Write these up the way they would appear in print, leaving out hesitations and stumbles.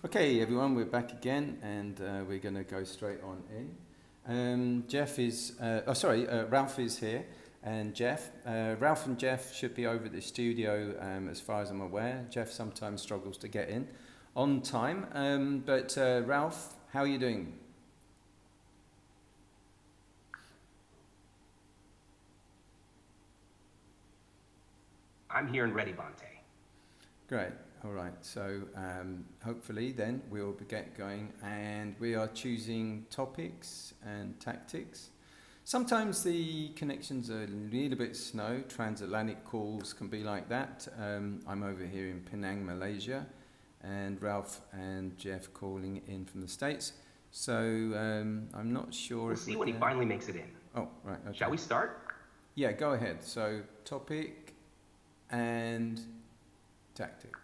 Okay, everyone, we're back again, and we're going to go straight on in. Ralph is here, and Jeff. Ralph and Jeff should be over at the studio, as far as I'm aware. Jeff sometimes struggles to get in on time, but Ralph, how are you doing? I'm here and ready, Bante. Great. All right. So hopefully then we'll get going, and we are choosing topics and tactics. Sometimes the connections are a little bit slow. Transatlantic calls can be like that. I'm over here in Penang, Malaysia, and Ralph and Jeff calling in from the States. So I'm not sure We'll if see when he finally makes it in. Oh, right. Okay. Shall we start? Yeah, go ahead. So topic and tactic.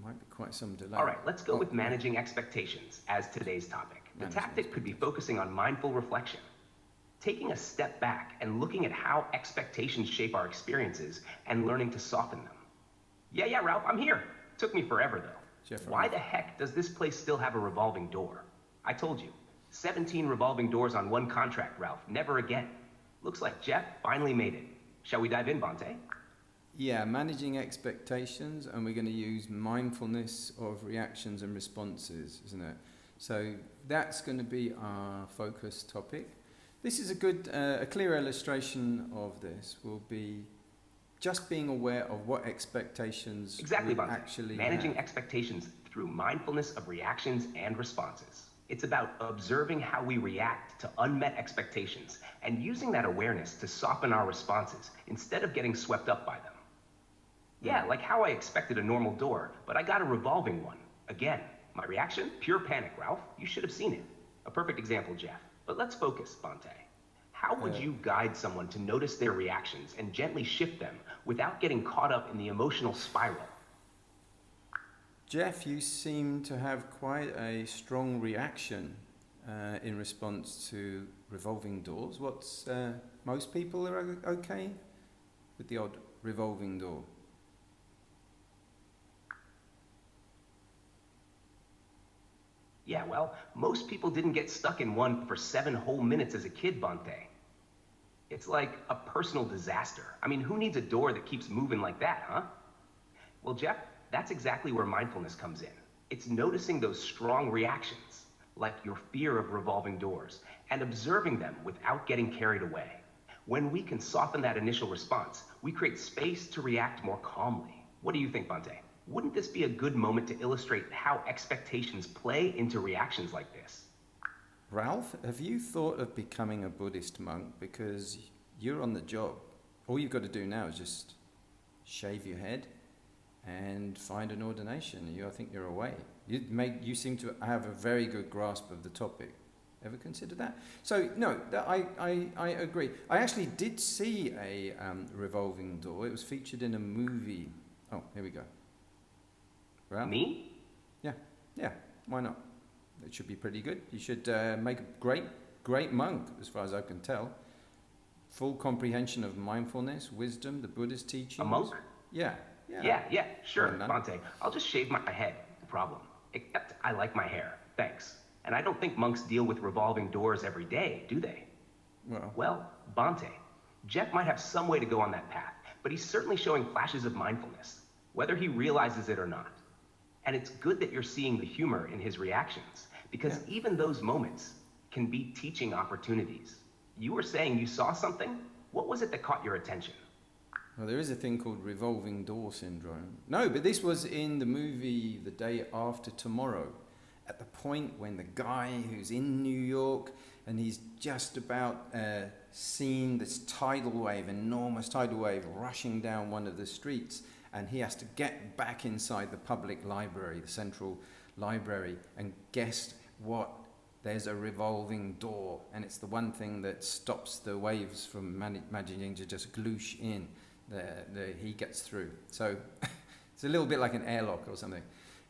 Might be quite some delay. All right, let's go with managing expectations as today's topic. The tactic could be focusing on mindful reflection, taking a step back and looking at how expectations shape our experiences and learning to soften them. Yeah, Ralph, I'm here. Took me forever, though. Why the heck does this place still have a revolving door? I told you, 17 revolving doors on one contract, Ralph. Never again. Looks like Jeff finally made it. Shall we dive in, Bante? Yeah, managing expectations, and we're going to use mindfulness of reactions and responses, isn't it? So that's going to be our focus topic. This is a clear illustration of this will be just being aware of what expectations exactly, we Bante. Actually managing have. Expectations through mindfulness of reactions and responses. It's about observing how we react to unmet expectations and using that awareness to soften our responses instead of getting swept up by them. Yeah, like how I expected a normal door, but I got a revolving one. Again, my reaction? Pure panic, Ralph. You should have seen it. A perfect example, Jeff. But let's focus, Bante. How would you guide someone to notice their reactions and gently shift them without getting caught up in the emotional spiral? Jeff, you seem to have quite a strong reaction in response to revolving doors. Most people are okay with the odd revolving door? Yeah, well, most people didn't get stuck in one for 7 whole minutes as a kid, Bante. It's like a personal disaster. I mean, who needs a door that keeps moving like that, huh? Well, Jeff, that's exactly where mindfulness comes in. It's noticing those strong reactions, like your fear of revolving doors, and observing them without getting carried away. When we can soften that initial response, we create space to react more calmly. What do you think, Bante? Wouldn't this be a good moment to illustrate how expectations play into reactions like this? Ralph, have you thought of becoming a Buddhist monk? Because you're on the job. All you've got to do now is just shave your head and find an ordination. I think you're away. You seem to have a very good grasp of the topic. Ever consider that? So, no, I agree. I actually did see a revolving door. It was featured in a movie. Oh, here we go. Ralph? Me? Yeah, why not? It should be pretty good. You should make a great monk, as far as I can tell. Full comprehension of mindfulness, wisdom, the Buddhist teachings. A monk? Yeah, sure, Bante. I'll just shave my head, no problem. Except I like my hair, thanks. And I don't think monks deal with revolving doors every day, do they? Well, Bante, Jeff might have some way to go on that path, but he's certainly showing flashes of mindfulness, whether he realizes it or not. And it's good that you're seeing the humor in his reactions, because even those moments can be teaching opportunities. You were saying you saw something? What was it that caught your attention? Well, there is a thing called revolving door syndrome. No, but this was in the movie The Day After Tomorrow, at the point when the guy who's in New York and he's just about seen this enormous tidal wave rushing down one of the streets, and he has to get back inside the public library, the central library, and guess what? There's a revolving door, and it's the one thing that stops the waves from managing to just gloosh in. He gets through. So it's a little bit like an airlock or something.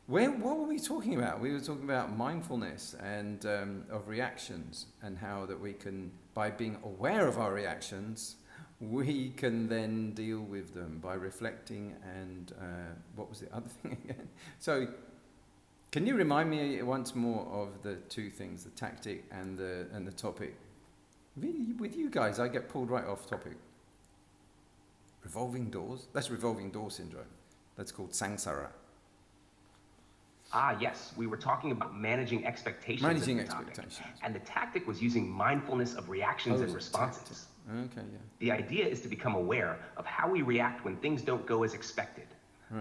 What were we talking about? We were talking about mindfulness and of reactions, and how that we can, by being aware of our reactions, we can then deal with them by reflecting and what was the other thing again? So can you remind me once more of the two things, the tactic and the topic? Really, with you guys, I get pulled right off topic. Revolving doors? That's revolving door syndrome. That's called samsara. Ah, yes, we were talking about managing expectations. Managing as the topic. expectations. And the tactic was using mindfulness of reactions and responses. Okay, yeah. The idea is to become aware of how we react when things don't go as expected,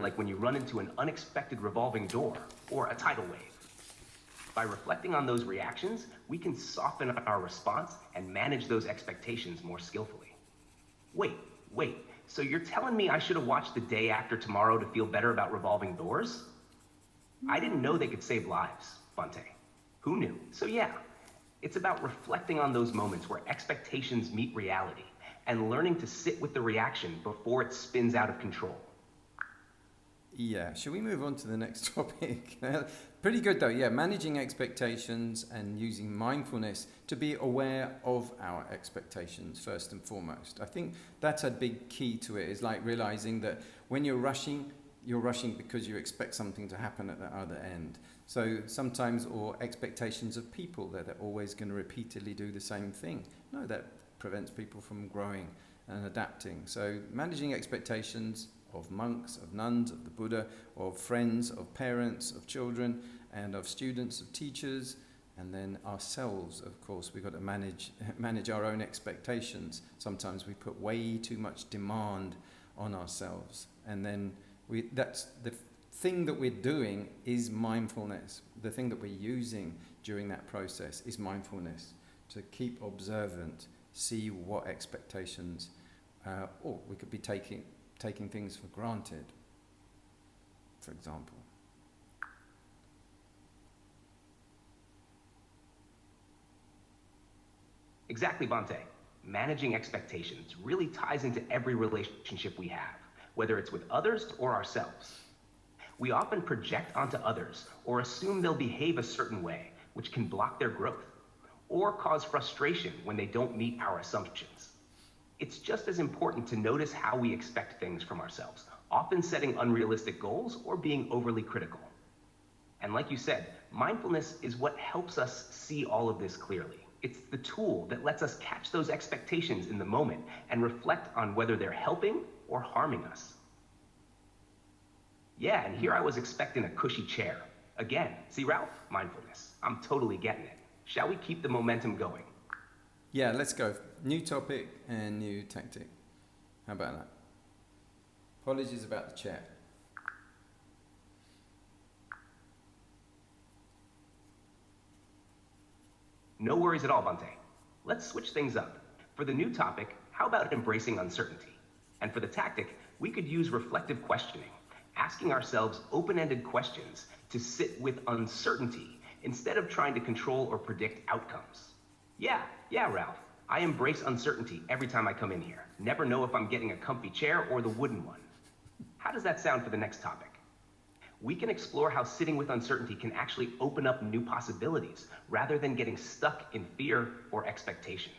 like when you run into an unexpected revolving door or a tidal wave. By reflecting on those reactions, we can soften our response and manage those expectations more skillfully. Wait, so you're telling me I should have watched The Day After Tomorrow to feel better about revolving doors? I didn't know they could save lives, Bunte. Who knew? So yeah, it's about reflecting on those moments where expectations meet reality and learning to sit with the reaction before it spins out of control. Yeah, shall we move on to the next topic? Pretty good though, yeah, managing expectations and using mindfulness to be aware of our expectations first and foremost. I think that's a big key to it, is like realizing that when you're rushing because you expect something to happen at the other end. So sometimes, or expectations of people that they're always going to repeatedly do the same thing. No, that prevents people from growing and adapting. So managing expectations of monks, of nuns, of the Buddha, of friends, of parents, of children, and of students, of teachers, and then ourselves, of course. We've got to manage our own expectations. Sometimes we put way too much demand on ourselves, and then that's the thing that we're doing is mindfulness. The thing that we're using during that process is mindfulness, to keep observant, see what expectations, or we could be taking things for granted, for example. Exactly, Bante. Managing expectations really ties into every relationship we have, whether it's with others or ourselves. We often project onto others or assume they'll behave a certain way, which can block their growth, or cause frustration when they don't meet our assumptions. It's just as important to notice how we expect things from ourselves, often setting unrealistic goals or being overly critical. And like you said, mindfulness is what helps us see all of this clearly. It's the tool that lets us catch those expectations in the moment and reflect on whether they're helping or harming us. Yeah, and here I was expecting a cushy chair. Again, see, Ralph? Mindfulness. I'm totally getting it. Shall we keep the momentum going? Yeah, let's go. New topic and new tactic. How about that? Apologies about the chair. No worries at all, Bante. Let's switch things up. For the new topic, how about embracing uncertainty? And for the tactic, we could use reflective questioning, asking ourselves open-ended questions to sit with uncertainty instead of trying to control or predict outcomes. Yeah, Ralph. I embrace uncertainty every time I come in here. Never know if I'm getting a comfy chair or the wooden one. How does that sound for the next topic? We can explore how sitting with uncertainty can actually open up new possibilities rather than getting stuck in fear or expectation.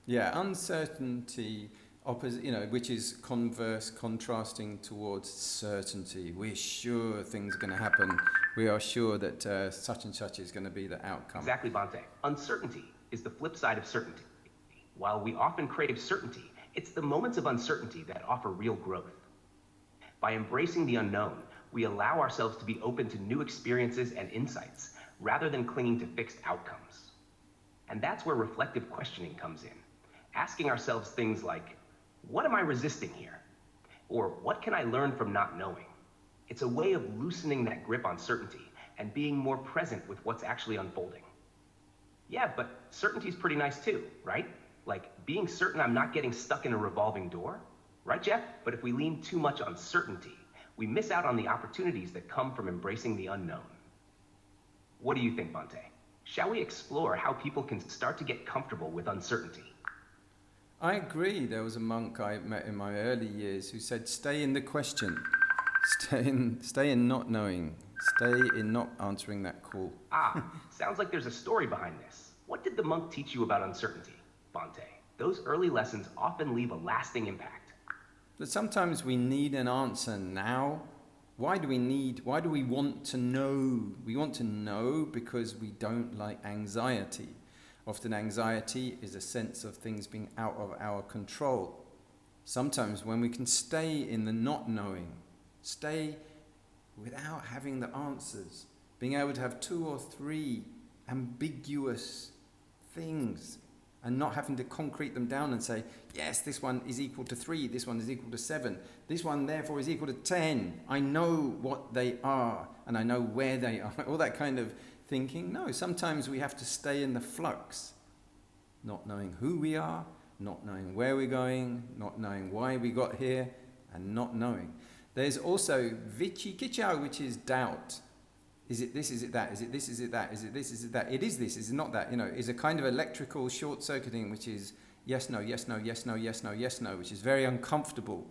Yeah, uncertainty, which is contrasting towards certainty. We're sure things are going to happen. We are sure that such and such is going to be the outcome. Exactly, Bante. Uncertainty is the flip side of certainty. While we often crave certainty, it's the moments of uncertainty that offer real growth. By embracing the unknown, we allow ourselves to be open to new experiences and insights, rather than clinging to fixed outcomes. And that's where reflective questioning comes in. Asking ourselves things like, what am I resisting here? Or what can I learn from not knowing? It's a way of loosening that grip on certainty and being more present with what's actually unfolding. Yeah, but certainty's pretty nice too, right? Like being certain I'm not getting stuck in a revolving door, right, Jeff? But if we lean too much on certainty, we miss out on the opportunities that come from embracing the unknown. What do you think, Bante? Shall we explore how people can start to get comfortable with uncertainty? I agree. There was a monk I met in my early years who said, stay in the question, stay in not knowing, stay in not answering that call. Sounds like there's a story behind this. What did the monk teach you about uncertainty, Bante? Those early lessons often leave a lasting impact. But sometimes we need an answer now. Why do we want to know? We want to know because we don't like anxiety. Often anxiety is a sense of things being out of our control. Sometimes when we can stay in the not knowing, stay without having the answers, being able to have 2 or 3 ambiguous things and not having to concrete them down and say, yes, this one is equal to 3, this one is equal to 7, this one therefore is equal to 10. I know what they are and I know where they are. All that kind of thinking. No, sometimes we have to stay in the flux, not knowing who we are, not knowing where we're going, not knowing why we got here, and not knowing. There's also vichikicha, which is doubt. Is it this, is it that? Is it this, is it that? Is it this, is it that? It is this, is it not that? Is a kind of electrical short-circuiting, which is yes, no, yes, no, yes, no, yes, no, yes, no, which is very uncomfortable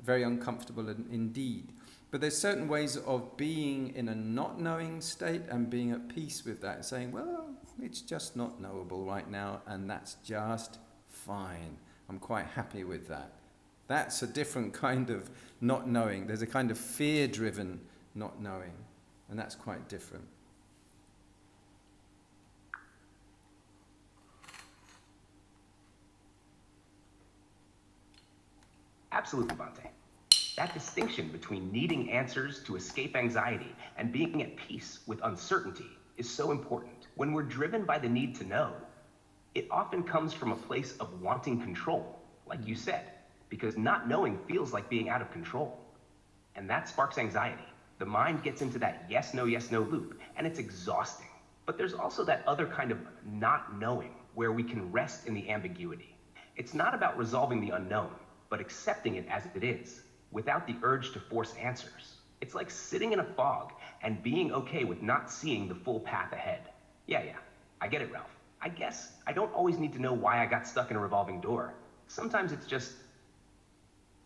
indeed. But there's certain ways of being in a not knowing state and being at peace with that, saying, well, it's just not knowable right now, and that's just fine. I'm quite happy with that. That's a different kind of not knowing. There's a kind of fear-driven not knowing, and that's quite different. Absolutely, Bhante. That distinction between needing answers to escape anxiety and being at peace with uncertainty is so important. When we're driven by the need to know, it often comes from a place of wanting control, like you said, because not knowing feels like being out of control. And that sparks anxiety. The mind gets into that yes, no loop, and it's exhausting. But there's also that other kind of not knowing where we can rest in the ambiguity. It's not about resolving the unknown, but accepting it as it is, without the urge to force answers. It's like sitting in a fog and being okay with not seeing the full path ahead. Yeah, I get it, Ralph. I guess I don't always need to know why I got stuck in a revolving door. Sometimes it's just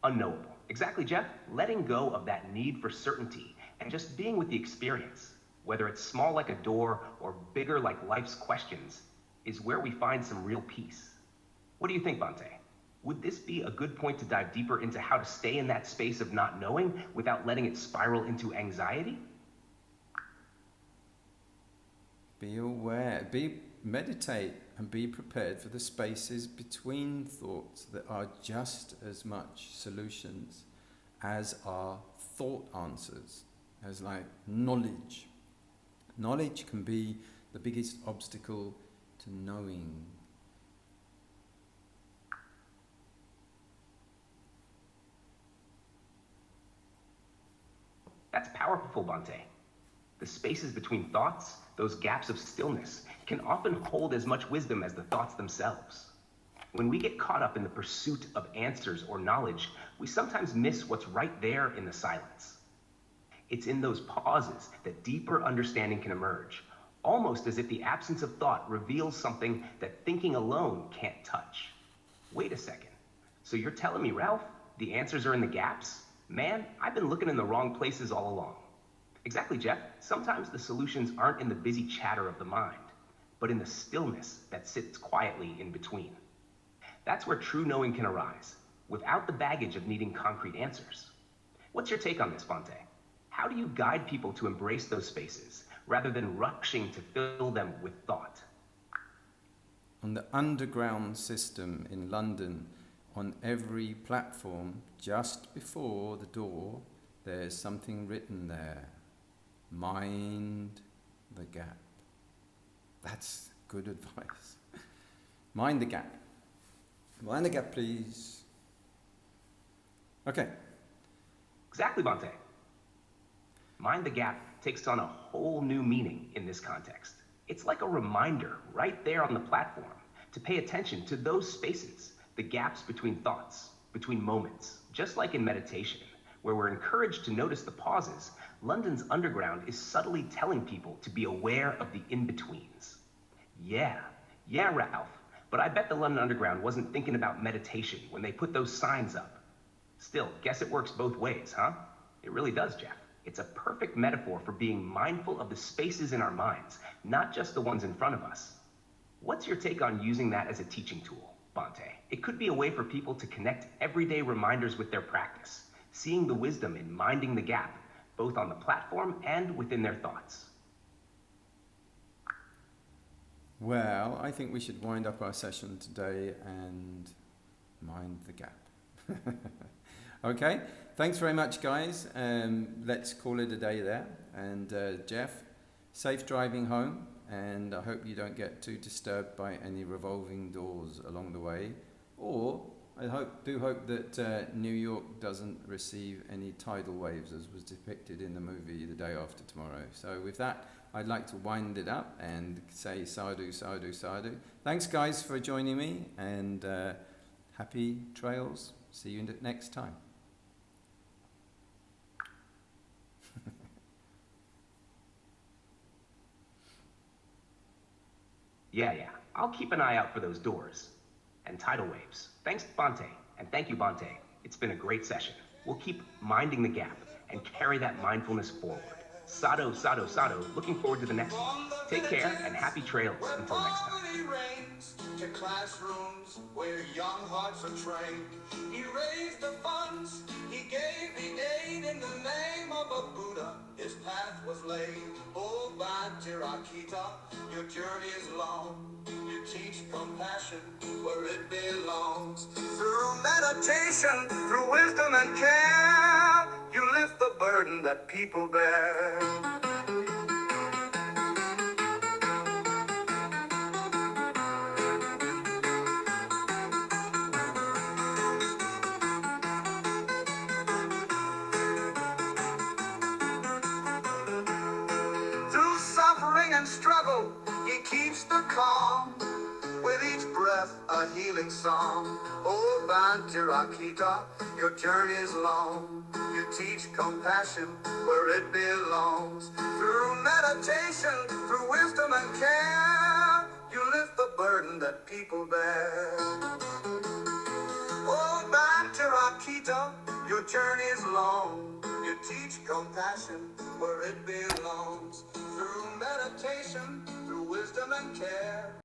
unknowable. Exactly, Jeff. Letting go of that need for certainty and just being with the experience, whether it's small like a door or bigger like life's questions, is where we find some real peace. What do you think, Bhante? Would this be a good point to dive deeper into how to stay in that space of not knowing without letting it spiral into anxiety? Be aware, meditate and be prepared for the spaces between thoughts that are just as much solutions as are thought answers, as like knowledge. Knowledge can be the biggest obstacle to knowing. That's powerful, Bhante. The spaces between thoughts, those gaps of stillness, can often hold as much wisdom as the thoughts themselves. When we get caught up in the pursuit of answers or knowledge, we sometimes miss what's right there in the silence. It's in those pauses that deeper understanding can emerge, almost as if the absence of thought reveals something that thinking alone can't touch. Wait a second. So you're telling me, Ralph, the answers are in the gaps? Man, I've been looking in the wrong places all along. Exactly, Jeff. Sometimes the solutions aren't in the busy chatter of the mind, but in the stillness that sits quietly in between. That's where true knowing can arise, without the baggage of needing concrete answers. What's your take on this, Bhante? How do you guide people to embrace those spaces, rather than rushing to fill them with thought? On the underground system in London, on every platform, just before the door, there's something written there. Mind the gap. That's good advice. Mind the gap. Mind the gap, please. Okay. Exactly, Bhante. Mind the gap takes on a whole new meaning in this context. It's like a reminder right there on the platform to pay attention to those spaces, the gaps between thoughts, between moments. Just like in meditation, where we're encouraged to notice the pauses, London's underground is subtly telling people to be aware of the in-betweens. Yeah, Ralph, but I bet the London Underground wasn't thinking about meditation when they put those signs up. Still, guess it works both ways, huh? It really does, Jeff. It's a perfect metaphor for being mindful of the spaces in our minds, not just the ones in front of us. What's your take on using that as a teaching tool? Bante. It could be a way for people to connect everyday reminders with their practice, seeing the wisdom in minding the gap, both on the platform and within their thoughts. Well, I think we should wind up our session today and mind the gap. Okay, thanks very much, guys. Let's call it a day there. And Jeff, safe driving home, and I hope you don't get too disturbed by any revolving doors along the way. Or I do hope that New York doesn't receive any tidal waves as was depicted in the movie The Day After Tomorrow. So with that, I'd like to wind it up and say sadhu, sadhu, sadhu. Thanks, guys, for joining me, and happy trails. See you next time. Yeah. I'll keep an eye out for those doors and tidal waves. Thanks, Bante. And thank you, Bante. It's been a great session. We'll keep minding the gap and carry that mindfulness forward. Sadhu, sadhu, sadhu. Looking forward to the next one. Take care and happy trails until next time. To classrooms where young hearts are trained. He raised the funds, he gave the aid in the name of a Buddha. His path was laid. Oh, by Tirakita, your journey is long. You teach compassion where it belongs. Through meditation, through wisdom and care, you lift the burden that people bear. And struggle, he keeps the calm. With each breath, a healing song. Oh, Bantirakita, your journey is long. You teach compassion where it belongs. Through meditation, through wisdom and care, you lift the burden that people bear. Oh, Bantirakita, your journey is long. You teach compassion where it belongs. Through meditation, through wisdom and care.